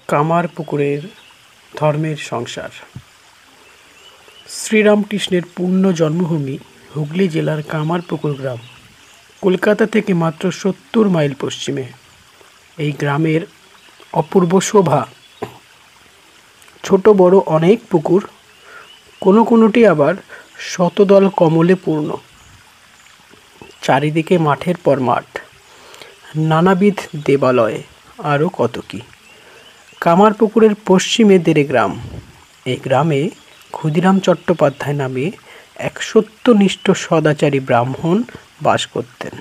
কামারপুকুরের ধর্মের সংসার। শ্রীরামকৃষ্ণের পূর্ণ জন্মভূমি হুগলি জেলার কামারপুকুর গ্রাম, কলকাতা থেকে মাত্র 70 মাইল পশ্চিমে। এই গ্রামের অপূর্ব শোভা। ছোট বড় অনেক পুকুর, কোনোটি আবার শতদল কমলে পূর্ণ। চারিদিকে মাঠের পর মাঠ, নানাবিধ দেবালয়, আরও কত কি। কামারপুকুরের পশ্চিমে দেড়ে গ্রাম। এই গ্রামে ক্ষুদিরাম চট্টোপাধ্যায় নামে এক সত্যনিষ্ঠ সদাচারী ব্রাহ্মণ বাস করতেন।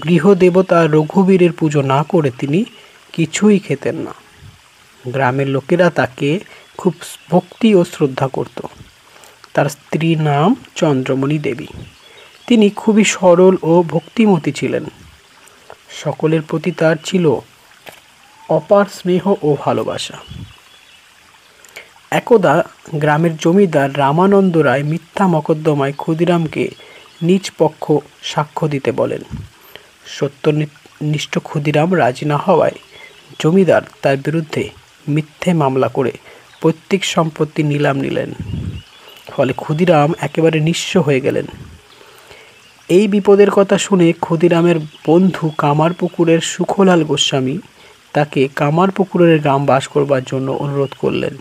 গৃহদেবতা রঘুবীরের পুজো না করে তিনি কিছুই খেতেন না। গ্রামের লোকেরা তাকে খুব ভক্তি ও শ্রদ্ধা করত। তার স্ত্রীর নাম চন্দ্রমণি দেবী। তিনি খুবই সরল ও ভক্তিমতী ছিলেন। সকলের প্রতি তার ছিল অপার স্নেহ ও ভালোবাসা। একদা গ্রামের জমিদার রামানন্দ রায় মিথ্যা মকদ্দমায় ক্ষুদিরামকে নিজ পক্ষ সাক্ষ্য দিতে বলেন। সত্যনিষ্ঠ ক্ষুদিরাম রাজি না হওয়ায় জমিদার তার বিরুদ্ধে মিথ্যে মামলা করে পৈতৃক সম্পত্তি নিলাম নিলেন। ফলে ক্ষুদিরাম একেবারে নিঃস্ব হয়ে গেলেন। এই বিপদের কথা শুনে ক্ষুদিরামের বন্ধু কামারপুকুরের সুখলাল গোস্বামী তাকে কামারপুকুরের গ্রাম বাস করবার জন্য অনুরোধ করলেন।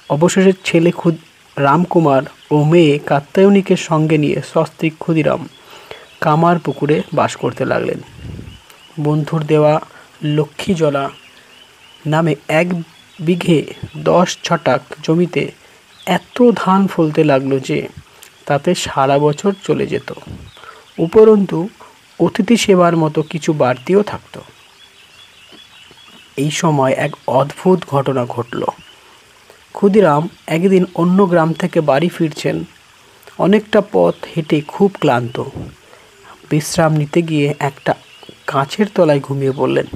অবশেষে ছেলে রামকুমার ও মেয়ে কাত্যায়নীকে সঙ্গে নিয়ে সস্ত্রীক ক্ষুদিরাম কামারপুকুরে বাস করতে লাগলেন। বন্ধুর দেওয়া লক্ষ্মীজলা নামে 1 বিঘে 10 ছটাক জমিতে এত ধান ফলতে লাগলো যে তাতে সারা বছর চলে যেত। উপরন্তু অতিথি সেবার মতো কিছু বাড়তিও থাকত। এই সময় এক অদ্ভুত ঘটনা ঘটল। ক্ষুদিরাম একদিন অন্য গ্রাম থেকে বাড়ি ফিরছেন। অনেকটা পথ হেঁটে খুব ক্লান্ত। বিশ্রাম নিতে গিয়ে একটা গাছের তলায় ঘুমিয়ে পড়লেন।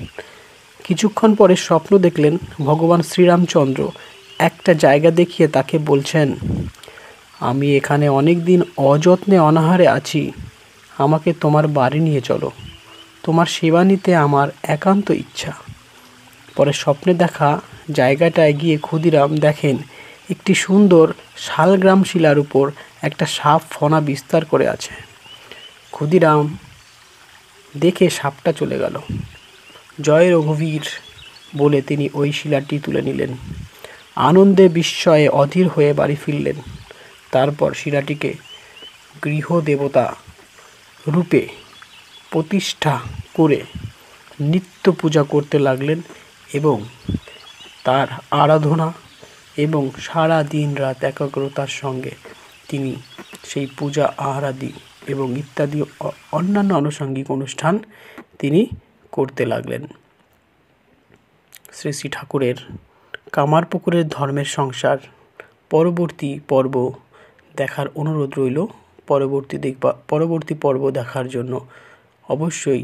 কিছুক্ষণ পরে স্বপ্ন দেখলেন ভগবান শ্রীরামচন্দ্র একটা জায়গা দেখিয়ে তাকে বলছেন, আমি এখানে অনেক দিন অযত্নে অনাহারে আছি, আমাকে তোমার বাড়ি নিয়ে চলো, তোমার সেবা নিতে আমার একান্ত ইচ্ছা। পরে স্বপ্নে দেখা জায়গাটায় গিয়ে ক্ষুদিরাম দেখেন একটি সুন্দর শালগ্রাম শিলার উপর একটা সাপ ফনা বিস্তার করে আছে। ক্ষুদিরাম দেখে সাপটা চলে গেল। জয় রঘুবীর বলে তিনি ওই শিলাটি তুলে নিলেন। আনন্দে বিস্ময়ে অধীর হয়ে বাড়ি ফিরলেন। তারপর শিলাটিকে গৃহদেবতা রূপে প্রতিষ্ঠা করে নিত্য পূজা করতে লাগলেন এবং তার আরাধনা এবং সারা দিন রাত একাগ্রতার সঙ্গে তিনি সেই পূজা আরাধি এবং ইত্যাদি অন্যান্য আনুষঙ্গিক অনুষ্ঠান তিনি করতে লাগলেন। শ্রী শ্রী ঠাকুরের কামারপুকুরের ধর্মের সংসার পরবর্তী পর্ব দেখার অনুরোধ রইল। পরবর্তী পর্ব দেখার জন্য অবশ্যই